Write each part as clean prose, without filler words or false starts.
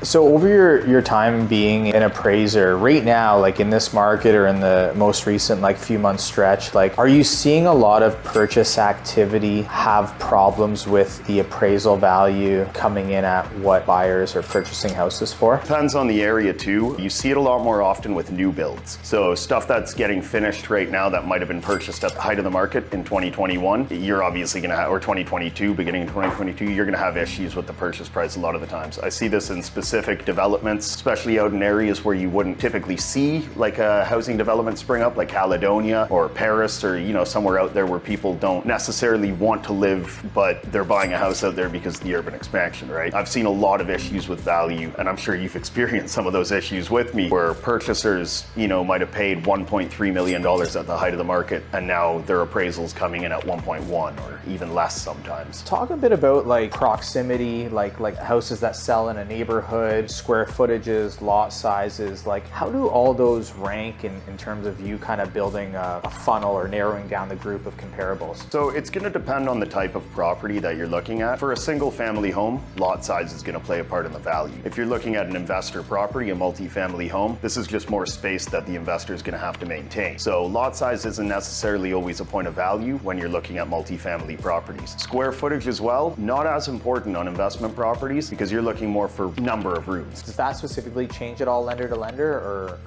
So over your time being an appraiser, right now, like in this market or in the most recent like few months stretch, like are you seeing a lot of purchase activity have problems with the appraisal value coming in at what buyers are purchasing houses for? Depends on the area too. You see it a lot more often with new builds. So stuff that's getting finished right now that might have been purchased at the height of the market in 2021, you're obviously gonna have, or 2022, beginning of 2022, you're gonna have issues with the purchase price a lot of the times. I see this in specific developments, especially out in areas where you wouldn't typically see like a housing development spring up, like Caledonia or Paris, or somewhere out there where people don't necessarily want to live, but they're buying a house out there because of the urban expansion, right? I've seen a lot of issues with value, and I'm sure you've experienced some of those issues with me, where purchasers, might have paid $1.3 million at the height of the market, and now their appraisals coming in at 1.1 or even less sometimes. Talk a bit about like proximity, like houses that sell in a neighborhood, square footages, lot sizes, like how do all those rank in terms of you kind of building a funnel or narrowing down the group of comparables? So it's going to depend on the type of property that you're looking at. For a single family home, lot size is going to play a part in the value. If you're looking at an investor property, a multi-family home, this is just more space that the investor is going to have to maintain. So lot size isn't necessarily always a point of value when you're looking at multi-family properties. Square footage as well, not as important on investment properties because you're looking more for number of rooms. Does that specifically change at all lender to lender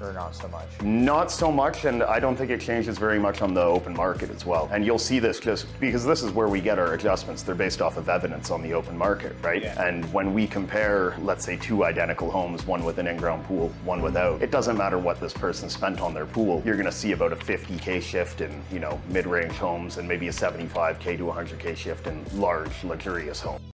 or not so much? Not so much, and I don't think it changes very much on the open market as well. And you'll see this just because this is where we get our adjustments. They're based off of evidence on the open market, right? Yeah. And when we compare, let's say, two identical homes, one with an in-ground pool, one without, it doesn't matter what this person spent on their pool. You're gonna see about a 50K shift in, mid-range homes and maybe a 75K to 100K shift in large, luxurious homes.